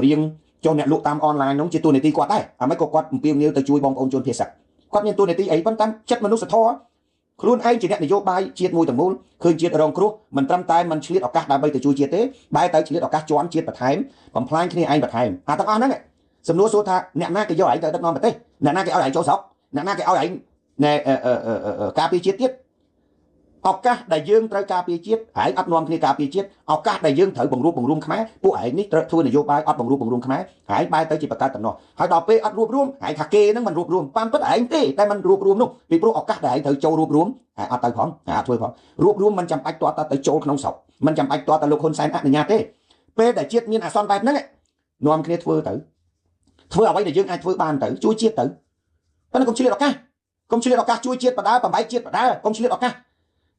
រៀងចូលអ្នកលក់តាមអនឡាញនោះជាទូនីតិគាត់ដែរអាមិនក៏គាត់អំពាវនាវទៅជួយបងប្អូនជនភៀសគាត់មានទូនីតិអីប៉ុន្តែចិត្តមនុស្សធម៌ខ្លួនឯងជាអ្នកនយោបាយជាតិមួយទាំងមូលឃើញជាតិរងគ្រោះមិនត្រឹមតែមិនឆ្លៀតឱកាសដើម្បីទៅជួយជាតិទេបែរទៅឆ្លៀតឱកាសជន់ជាតិបន្ថែមបំផ្លាញគ្នាឯងបន្ថែមអាទាំងអស់ហ្នឹងសំណួរសួរថាអ្នកណាគេយកឯងទៅដឹកនាំប្រទេសអ្នកណាគេឲ្យឯងចូលស្រុកអ្នកណាគេឲ្យឯងណែការពារជាតិទៀតឱកាសដែលយើងត្រូវការពារជាតិឯងអត់នាំគ្នាការពារជាតិឱកាសដែលយើងត្រូវបង្រួបបង្រួមខ្មែរពួកឯងនេះត្រូវធ្វើនយោបាយអត់បង្រួបបង្រួមខ្មែរឯងបែរទៅជាបង្កើតតំណោះហើយដល់ពេលអត់រួបរวมឯងថាគេហ្នឹងមិនរួបរวมតាមពិតឯងទេតែមិនរួបរวมនោះពីព្រោះឱកាសដែលឯងត្រូវចូលរួបរวมឯងអត់ទៅផងអត់ធ្វើផងរួបរวมមិនចាំបាច់ទាល់ទៅចូលក្នុងស្រុកមិនចាំបាច់ទាល់ទៅលោកហ៊ុនសែនអនុញ្ញាតទេពេលដែលជាតិមានអាសន្នបែបហ្នឹងនាំគ្នាធ្វើទៅធ្វើអ្វីដែលយើងអាចធ្វើបានទៅជួយជាតិទៅប៉ុន្តែកុំឆ្លៀតឱកាសកុំឆ្លៀតឱកាសជួយជាតិបដាបំបីជាតិបដាកុំឆ្លៀតឱកាស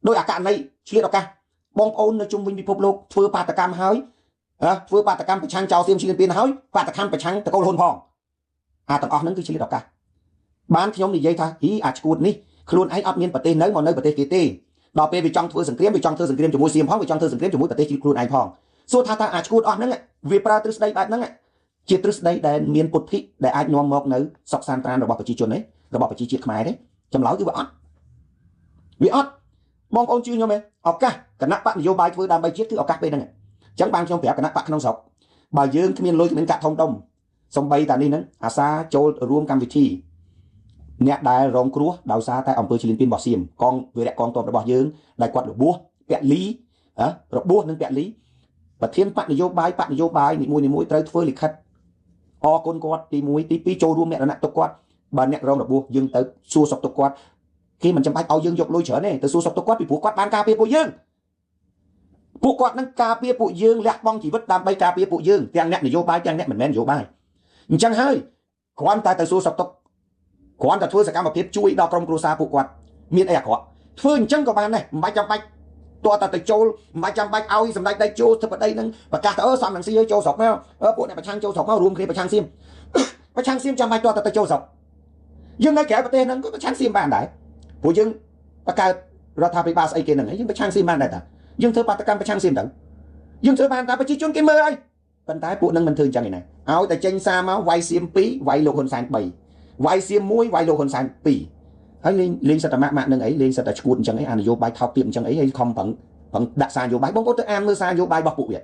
ដោយអាករណីឆ្លៀតឱកាសបងប្អូននៅជុំវិញពិភពលោកធ្វើបាតកម្មហើយធ្វើបាតកម្មប្រឆាំងចោលសៀមឈ្លានពានហើយបាតកម្មប្រឆាំងតកូលហ៊ុនផងអាទាំងអស់ហ្នឹងគឺឆ្លៀតឱកាសបានខ្ញុំនិយាយថាអាឈួតនេះខ្លួនឯងអត់មានប្រទេសនៅមកនៅប្រទេសគេទេដល់ពេលវាចង់ធ្វើសង្គ្រាមវាចង់ធ្វើសង្គ្រាមជាមួយសៀមផងវាចង់ធ្វើសង្គ្រាមជាមួយប្រទេសខ្លួនឯងផងសួរថាតើអាឈួតអស់ហ្នឹងវាប្រើទ្រឹស្ដីបែបហ្នឹងជាទ្រឹស្ដីដែលមានពុទ្ធិដែលអាចនាំមកនៅសុខសាន្តត្រានរបស់ប្រជាជនទេរបស់ប្រជាជាតិខ្មែរទេចម្លើយគឺវាអត់បងប្អូនជឿខ្ញុំទេឱកាសគណៈបកនយោបាយធ្វើដើម្បីជាតិគឺឱកាសពេលហ្នឹងអញ្ចឹងបានខ្ញុំប្រាប់គណៈបកក្នុងស្រុកបើយើងគ្មានលុយគ្មានកាក់ធំដុំសំបីតានេះហ្នឹងអាសាចូលរួមកម្មវិធីអ្នកដែលរងគ្រោះដោយសារតែអង្គើឈ្លានពានរបស់សៀមកងវីរៈកងទ័ពរបស់យើងដែលគាត់របួសពលីរបួសនិងពលីប្រធានបកនយោបាយនីមួយត្រូវធ្វើលិខិតអរគុណគាត់ទី1ទី2ចូលរួមមរណទុកគាត់បើអ្នករងរបួសយើងទៅសួរសុខទុក្ខគាត់គេមិនចាំបាច់ឲ្យយើងយកលុយច្រើនទេទៅសួរសុខទុក្ខគាត់ពីព្រោះគាត់បានការពារពួកយើងពួកគាត់នឹងការពារពួកយើងលះបង់ជីវិតដើម្បីការពារពួកយើងទាំងអ្នកនយោបាយទាំងអ្នកមិនមែននយោបាយអញ្ចឹងហើយគ្រាន់តែទៅសួរសុខទុក្ខគ្រាន់តែធ្វើសកម្មភាពជួយដល់ក្រុមគ្រួសារពួកគាត់មានអីអាក្រក់ធ្វើអញ្ចឹងក៏បានដែរមិនបាច់ចាំបាច់តើទៅចូលមិនបាច់ចាំបាច់ឲ្យសម្ដេចដេកចូលធិបតីនឹងប្រកាសទៅសំរងស៊ីចូលស្រុកមកពួកអ្នកប្រឆាំងចូលស្រុកមករួមគ្នាប្រឆាំងសៀមចាំបាច់ទៅចូលស្រុកយើងនៅក្រៅប្រទេសហ្នឹងក៏ប្រឆាំងសៀមបានដែរព្រោះយើងបង្កើតរដ្ឋាភិបាលស្អីគេហ្នឹងយើងប្រឆាំងសៀមបានដែរតាយើងធ្វើបាតកម្មប្រឆាំងសៀមទៅយើងធ្វើបានតែប្រជាជនគេមើលហើយប៉ុន្តែពួកហ្នឹងមិនធ្វើអញ្ចឹងឯណាឲ្យតែចេញសារមកវាយសៀម2វាយលោកហ៊ុនសែន3វាយសៀម1វាយលោកហ៊ុនសែន2ហើយលេងសិតតែម៉ាក់ហ្នឹងអីលេងសិតតែឈួតអញ្ចឹងអីអានយោបាយថោកទាបអញ្ចឹងអីហើយខំប្រឹងដាក់សារនយោបាយបងប្អូនទៅអានមើលសារនយោបាយរបស់ពួកវា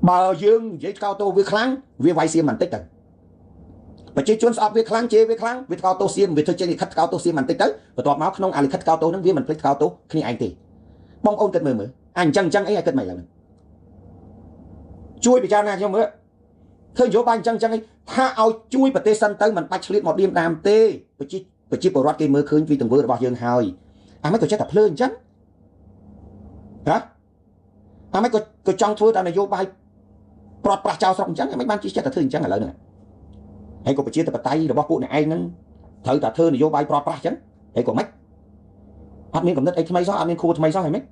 បើយើងនិយាយថ្កោលទោសវាខ្លាំងវាវាយសៀមបន្តិចទៅប្រជាជនស្អប់វាខ្លាំងជេរវាខ្លាំងវាថ្កោលទោសសៀមវាធ្វើចេញលិខិតថ្កោលទោសសៀមបន្តិចទៅបន្ទាប់មកក្នុងអាលិខិតថ្កោលទោសហ្នឹងវាមិនភ្លេចថ្កោលទោសគ្នាឯងទេបងប្អូនគិតមើលអញ្ចឹងអីឲ្យគិតមិនឡើងជួយពិចារណាខ្ញុំមើលធ្វើនយោបាយអញ្ចឹងអីថាឲ្យជួយប្រទេសសិនទៅមិនបាច់ឆ្លៀតមកឌៀមដាមទេប្រជាពលរដ្ឋគេមើលឃើញពីទង្វើរបស់យើងហើយអាមិនក៏ចេះតែភ្លើអញ្ចឹងណាអាមិនក៏ចង់ធ្វើតែនយោបាយប្រត់ប្រាស់ចោលស្រុកអញ្ចឹងអាមិនបានចេះតែធ្វើអញ្ចឹងឥឡូវហ្នឹងហើយក៏ប្រជាធិបតេយ្យរបស់ពួកអ្នកឯងហ្នឹងត្រូវតែធ្វើនយោបាយប្រត់ប្រាស់អញ្ចឹងហើយក៏មិនអត់មានកំណត់អីថ្មីសោះអត់មានគួរថ្មីសោះហើយមិន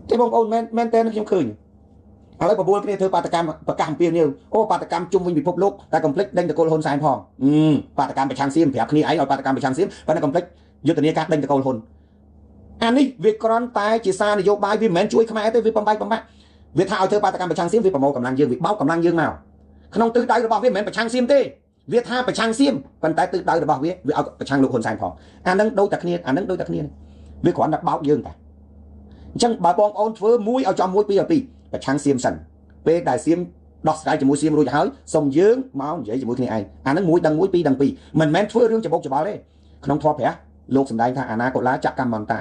ទេបងប្អូនមែនតើខ្ញុំឃើញឥឡូវបបួលគ្នាធ្វើបាតកម្មប្រកាសអំពាវនាវបាតកម្មជុំវិញពិភពលោកតែកុំភ្លេចដេញតកូលហ៊ុនសែនផងបាតកម្មប្រឆាំងសៀមប្រាប់គ្នាឯងឲ្យបាតកម្មប្រឆាំងសៀមប៉ុន្តែកុំភ្លេចយុទ្ធនាការដេញតកូលហ៊ុនអានេះវាគ្រាន់តែជាសារនយោបាយវាមិនមែនជួយខ្មែរទេវាបំបែកបំបាក់វាថាឲ្យធ្វើបាតកម្មប្រឆាំងសៀមវាប្រមូលកម្លាំងយើងវាបោកកម្លាំងយើងមកក្នុងទិសដៅរបស់វាមិនមែនប្រឆាំងសៀមទេវាថាប្រឆាំងសៀមប៉ុន្តែទិសដៅរបស់វាឲ្យប្រឆាំងលោកហ៊ុនសែនផងអានឹងដូចតែគ្នាវាគ្រាន់តែបោកយើងតែអញ្ចឹងបើបងប្អូនធ្វើមួយឲ្យចំមួយពីរឲ្យពីរប្រឆាំងសៀមសិនពេលដែលសៀមដោះស្រាយជាមួយសៀមរួចហើយសុំយើងមកនិយាយជាមួយគ្នាឯងអានឹងមួយដឹងមួយពីរដឹងពីរមិនមែនធ្វើរឿងច្បុកច្បល់ទេក្នុងធម៌ព្រះលោកសម្ដែងថាអាណាកុលាចក្រកម្មន្តា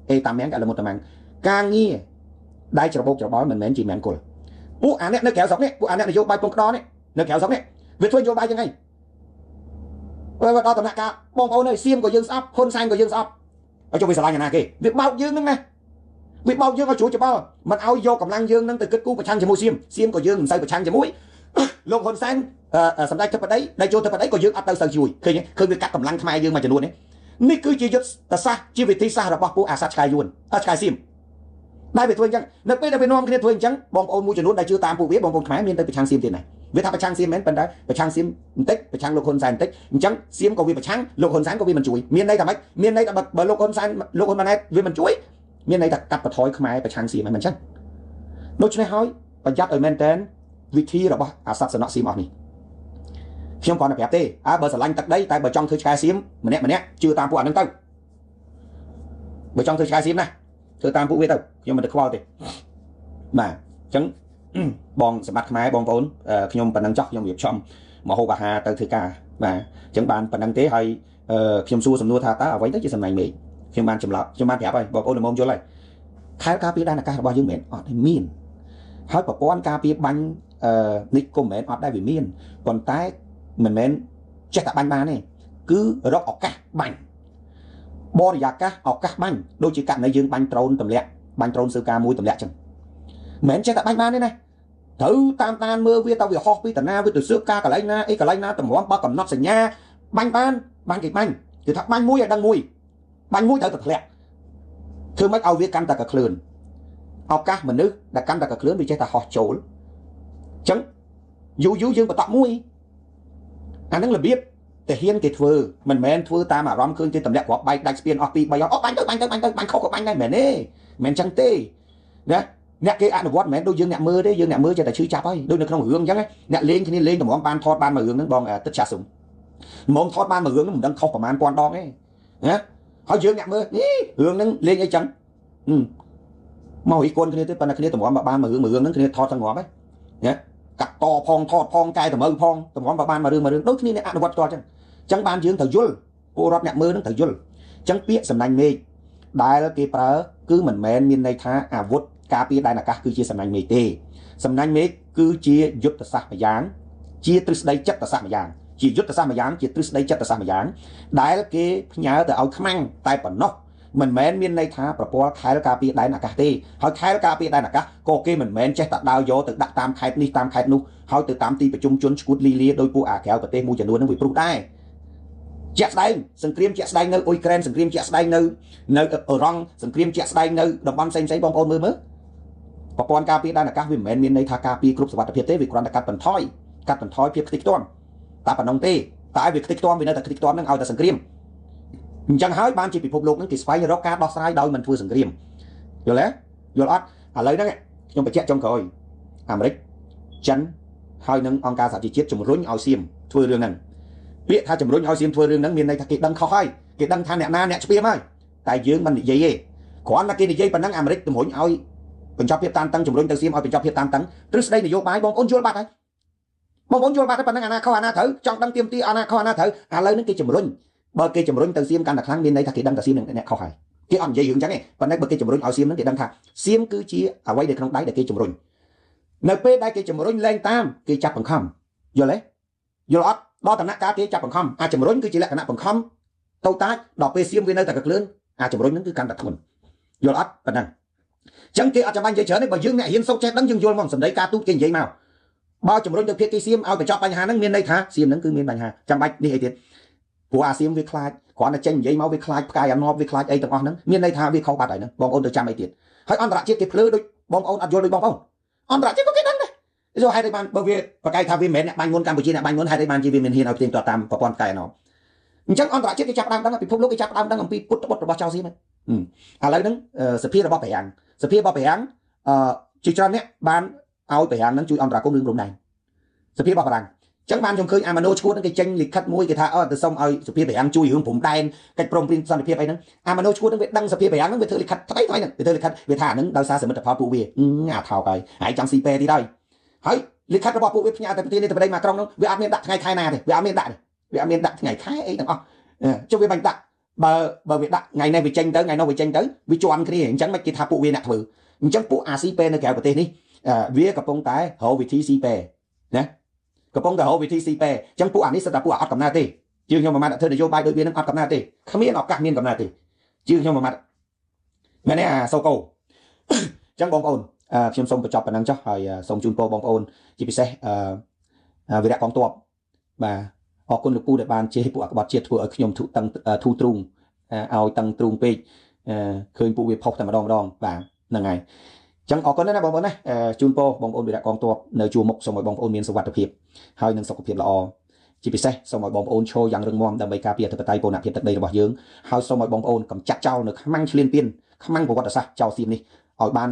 អេតាមាំងកលមុតតាមាំងការងារដែលច្របូកច្របល់មិនមែនជាមង្គលពួកអាអ្នកនៅក្រៅស្រុកនេះពួកអាអ្នកនយោបាយពងក្តោនេះនៅក្រៅស្រុកនេះវាធ្វើនយោបាយយ៉ាងម៉េចបើដល់ដំណាក់កាលបងប្អូនអើយសៀមក៏យើងស្អប់ហ៊ុនសែនក៏យើងស្អប់ឲ្យចុះវាស្រឡាញ់អាណាគេវាបោកយើងហ្នឹងណាវាបោកយើងឲ្យជ្រួចច្បល់មិនឲ្យយកកម្លាំងយើងហ្នឹងទៅគិតគូរប្រឆាំងជាមួយសៀមក៏យើងមិនសូវប្រឆាំងជាមួយលោកហ៊ុនសែនសម្ដេចធិបតីដែលចូលធិបតីក៏យើងអត់ទៅសូវជួយឃើញវាកាត់កម្លាំងខ្មែរយើងមួយចំនួននេះគឺជាយុទ្ធសាស្ត្រជាវិធីសាស្ត្ររបស់ពួកអាសាឆ្កែយួនឆ្កែសៀមដែលវាធ្វើអញ្ចឹងនៅពេលដែលវានាំគ្នាធ្វើអញ្ចឹងបងប្អូនមួយចំនួនដែលជឿតាមពួកវាបងប្អូនខ្មែរមានទៅប្រឆាំងសៀមទៀតណាវាថាប្រឆាំងសៀមមែនប៉ុន្តែប្រឆាំងសៀមបន្តិចប្រឆាំងលោកហ៊ុនសែនបន្តិចអញ្ចឹងសៀមក៏វាប្រឆាំងលោកហ៊ុនសែនក៏វាមិនជួយមានន័យថាម៉េចមានន័យថាបើលោកហ៊ុនសែនលោកហ៊ុនម៉ាណែតវាមិនជួយមានន័យថាកាត់បន្ថយខ្មែរប្រឆាំងសៀមហ្នឹងមិនអញ្ចឹងដូច្នេះហើយប្រយ័ត្នឲ្យមែនតើ វិធីរបស់អាសត្វសំណក់សៀមអស់នេះខ្ញុំគ្រាន់តែប្រាប់ទេបើស្រឡាញ់ទឹកដីតែបើចង់ធ្វើឆ្កែសៀមម្នាក់ជឿតាមពួកអានឹងទៅបើចង់ធ្វើឆ្កែសៀមណាធ្វើតាមពួកវាទៅខ្ញុំមិនទៅខ្វល់ទេបាទអញ្ចឹងបងសម្បត្តិខ្មែរបងប្អូនខ្ញុំប៉ុណ្ណឹងចោះខ្ញុំរៀបចំមកហូបអាហារទៅធ្វើការបាទអញ្ចឹងបានប៉ុណ្ណឹងទេហើយខ្ញុំសួរសំណួរថាតើអ្វីទៅជាសំណាញ់មេឃខ្ញុំបានចម្លើយខ្ញុំបានប្រាប់ហើយបងប្អូនល្មមយល់ហើយខែលការពារដែនអាកាសរបស់យើងមិនអត់ទេមានហើយប្រព័ន្ធការពារបាញ់និគមមិនអត់ដែរវាមានប៉ុន្តែមិនមែនចេះតែបាញ់បានទេគឺរកឱកាសបាញ់បរិយាកាសឱកាសបាញ់ដូចជាករណីយើងបាញ់ដ្រូនទម្លាក់បាញ់ដ្រូនស៊ើការមួយទម្លាក់ចឹងមិនមែនចេះតែបាញ់បានទេណាត្រូវតាមដានមើលវាតើវាហោះពីតាណាវាទៅស៊ើការកន្លែងណាអីកន្លែងណាតម្រាំបើកំណត់សញ្ញាបាញ់បានគេបាញ់គឺថាបាញ់មួយឲ្យដឹងមួយបាញ់មួយត្រូវតែធ្លាក់ធ្វើម៉េចឲ្យវាកាន់តែកក្លឿនឱកាសមនុស្សដែលកាន់តែកក្លឿនវាចេះតែហោះចូលអញ្ចឹងយូរយើងបន្តមួយអានឹងរបៀបតែហ៊ានគេធ្វើមិនមែនធ្វើតាមអារម្មណ៍ឃើញគេទម្លាក់គ្រាប់បែកដាច់ស្ពានអស់2 3អស់បាញ់ទៅបាញ់ខុសក៏បាញ់ដែរមែនទេមិនចឹងទេណាអ្នកគេអនុវត្តមិនមែនដូចយើងអ្នកមើលទេយើងអ្នកមើលចេះតែឈឺចាប់ហើយដូចនៅក្នុងរឿងអញ្ចឹងអ្នកលេងគ្នាលេងតម្រាំបានថតបានមួយរឿងហ្នឹងបងទឹកចាស់សុំមុំថតបានមួយរឿងហ្នឹងមិនដឹងខុសប្រហែលពាន់ដងទេណាហើយយើងអ្នកមើលនេះរឿងហ្នឹងលេងអីចឹងមករីកូនគ្នាទេប៉ុន្តែគ្នាតម្រាំបានមួយរឿងហ្នឹងគ្នាថតទាំងងាប់ហ៎ណាកាត់តផងថតផងកែតម្រូវផងតម្រាំបានមួយរឿងដូចគ្នាអ្នកអនុវត្តផ្ទាល់ចឹងចឹងបានយើងត្រូវយល់ពលរដ្ឋអ្នកមើលហ្នឹងត្រូវយល់ចឹងពាក្យសំណាញ់មេឃដែលគេប្រើគឺមិនមែនមានន័យថាអាវុធការពារដែនអាកាសគឺជាសំណាញ់មេឃទេសំណាញ់មេឃគឺជាយុទ្ធសាស្ត្រម្យ៉ាងជាទ្រឹស្ដីចិត្តសាស្ត្រម្យ៉ាងជាយុទ្ធសាស្ត្រម្យ៉ាងជាទ្រឹស្ដីចិត្តសាស្ត្រម្យ៉ាងដែលគេផ្ញើទៅឲ្យខ្មាំងតែប៉ុណ្ណោះមិនមែនមានន័យថាប្រព័ន្ធខែលការពារដែនអាកាសទេហើយខែលការពារដែនអាកាសក៏គេមិនមែនចេះតែដើរយកទៅដាក់តាមខេត្តនេះតាមខេត្តនោះហើយទៅតាមទីប្រជុំជនឈួតលីលាដោយពួកអាក្រៅប្រទេសមួយចំនួននឹងវាព្រុសដែរជាក់ស្ដែងសង្គ្រាមជាក់ស្ដែងនៅអ៊ុយក្រែនសង្គ្រាមជាក់ស្ដែងនៅអ៊ឺរ៉ង់សង្គ្រាមជាក់ស្ដែងនៅតំបន់ផ្សេងបងប្អូនមើលប្រព័ន្ធការពារដែនអាកាសវាមិនមែនមានន័យថាការពារគ្រប់សុវត្ថិភាពទេវាគ្រាន់តែកាត់បន្ថយភាពខ្ទេចខ្ទាំតែប៉ុណ្ណឹងទេតែវាខ្ទេចខ្ទាំវានៅតែខ្ទេចខ្ទាំនឹងឲ្យតែសង្គ្រាមអញ្ចឹងហើយបានជាពិភពលោកនឹងគេស្វែងរកការដោះស្រាយដោយមិនធ្វើសង្គ្រាមយល់ទេយល់អត់ឥឡូវហ្នឹងខ្ញុំបញ្ជាក់ចុងក្រោយអាមេរិកចិនហើយនឹងអង្គការសហជីវជាតិជំរុញឲ្យសៀមធ្វើរឿងហ្នឹងពាក្យថាជំរុញឲ្យសៀមធ្វើរឿងហ្នឹងមានន័យថាគេដឹងខុសហើយគេដឹងថាអ្នកណាអ្នកស្ពាមហើយតែយើងមិននិយាយទេគ្រាន់តែគេនិយាយប៉ុណ្ណឹងអាមេរិកជំរុញឲ្យបញ្ចប់ភាពតានតឹងជំរុញទៅសៀមឲ្យបញ្ចប់ភាពតានតឹងទ្រឹស្ដីនយោបាយបងប្អូនយល់បាត់ហើយបងប្អូនយល់បាត់ហើយប៉ុណ្ណឹងអាណាខុសអាណាត្រូវចង់ដឹងទៀមទីអាណាខុសអាណាត្រូវឥឡូវនេះគេជំរុញបើគេជំរុញទៅសៀមកាន់តែខ្លាំងមានន័យថាគេដឹងថាសៀមនឹងអ្នកខុសហើយគេអត់និយាយរឿងចឹងទេប៉ុន្តែបើគេជំរុញឲ្យសៀមនឹងគេដឹងថាសៀមគឺជាអ្វីដែលក្នុងដៃដែលគេជំរុញនៅពេលដែលគេជំរុញលែងតាមគេចាប់បង្ខំយល់ទេយល់អត់ដល់ដំណាក់កាលគេចាប់បង្ខំអាចជំរុញគឺជាលក្ខណៈបង្ខំតូចតាចដល់ពេលសៀមវានៅតែកក្លឿនអាចជំរុញនឹងគឺកាន់តែធ្ងន់យល់អត់ប៉ុណ្ណឹងចឹងគេអត់ចាំបាច់និយាយច្រើនទេបើយើងអ្នកហ៊ានសុកចេះដឹងយើងយល់មកសម្ដីការទូតគេនិយាយមកបើជំរុញទៅភាគីសៀមឲ្យបញ្ចប់បញ្ហាហ្នឹងមានន័យថាសៀមហ្នឹងគឺមានបញ្ហាចាំបាច់នេះអីទៀតព្រោះអាសៀមវាខ្លាចគ្រាន់តែចេញនិយាយមកវាខ្លាចផ្កាយអានប់វាខ្លាចអីទាំងអស់ហ្នឹងមានន័យថាវាខុសបាត់ហើយហ្នឹងបងប្អូនទៅចាំអីទៀតហើយអន្តរជាតិគេភ្លឺដូចបងប្អូនអត់យល់ដូចបងប្អូនអន្តរជាតិក៏គេដឹងដែរហេតុអីបានបើវាប្រកែកថាវាមិនមែនអ្នកបាញ់មុនកម្ពុជាអ្នកបាញ់មុនហេតុអីបានជាវាមានហ៊ានឲ្យផ្ទៀងផ្ទាត់តាមប្រព័ន្ធផ្កាយអានប់អញ្ចឹងអន្តរជាតិគេចាប់ដើមដឹងពិភពលោកគេចាប់ដើមដឹងអំពីពុតបុត្ររបស់ចៅសៀមឥឡូវហ្នឹងសភារបស់ប្រាំងជាច្រើនអ្នកបានឲ្យប្រាំងហ្នឹងជួយអន្តរាគមន៍រឿងព្រំដែនសភារបស់ប្រាំងចឹងបានខ្ញុំឃើញអាម៉ាណូឈួតហ្នឹងគេចេញលិខិតមួយគេថាទៅសុំឲ្យសភាប្រាំងជួយរឿងព្រំដែនកិច្ចព្រមព្រៀងសន្តិភាពអីហ្នឹងអាម៉ាណូឈួតហ្នឹងវាដឹងសភាប្រាំងហ្នឹងវាធ្វើលិខិតថ្មីហ្នឹងវាធ្វើលិខិតវាថាហ្នឹងដោយសារសមិទ្ធផលពួកវាអាថោកហើយចង់ស៊ីពេទៀតហើយលិខិតរបស់ពួកវាផ្ញើទៅប្រទេសនេះទៅប្រទេសម៉ាក្រុងហ្នឹងវាអត់មានដាក់ថ្ងៃខែណាទេវាអត់មានដាក់ថ្ងៃខែអីទាំងអស់ចុះវាបាញ់ដាក់បើវាដាក់ថ្ងៃនេះវាចេញទៅថ្ងៃនោះវាចេញទៅវាជន់គ្នាអញ្ចឹងមិនគេថាពួកវាអ្នកធ្វើអញ្ចឹងពួកអាស៊ីពេនៅក្រៅប្រទេសនេះវាកំពុងតែរកវិធីស៊ីពេណាកំពុងតែរកវិធីស៊ីពេអញ្ចឹងពួកអានេះសិតតែពួកអត់កំណត់ទេជាងខ្ញុំមិនបានធ្វើនយោបាយដូចវានឹងអត់កំណត់ទេគ្មានឱកាសមានកំណត់ទេជាងខ្ញុំមិនបានមែនទេអាសូកូអញ្ចឹងបងប្អូនខ្ញុំសូមបញ្ចប់ប៉ុណ្ណឹងចុះហើយសូមជូនពរបងប្អូនជាពិសេសវីរៈកងទ័ពបាទអរគុណលោកពូដែលបានជេរពួកអក្បត់ជាតិធ្វើឲ្យខ្ញុំធូទ្រូងឲ្យតឹងទ្រូងពេកឃើញពួកវាផុសតែម្ដងបាទហ្នឹងហើយចឹងអរគុណណាបងប្អូនណាជូនពរបងប្អូនវីរៈកងទ័ពនៅជួរមុខសូមឲ្យបងប្អូនមានសុវត្ថិភាពហើយនឹងសុខភាពល្អជាពិសេសសូមឲ្យបងប្អូនឈរយ៉ាងរឹងមាំដើម្បីការពារអធិបតេយ្យបូរណភាពទឹកដីរបស់យើងហើយសូមឲ្យបងប្អូនកំចាត់ចោលនៅខ្មាំងឈ្លានពានខ្មាំងប្រវត្តិសាស្ត្រចោលសៀមនេះឲ្យបាន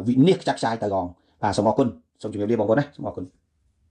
វិនិច្ឆ័យខ្ចាត់ខ្ចាយទៅហ្មងបាទសូមអរគុណ សូមជម្រាបលាបងប្អូនណាសូមអរគុណ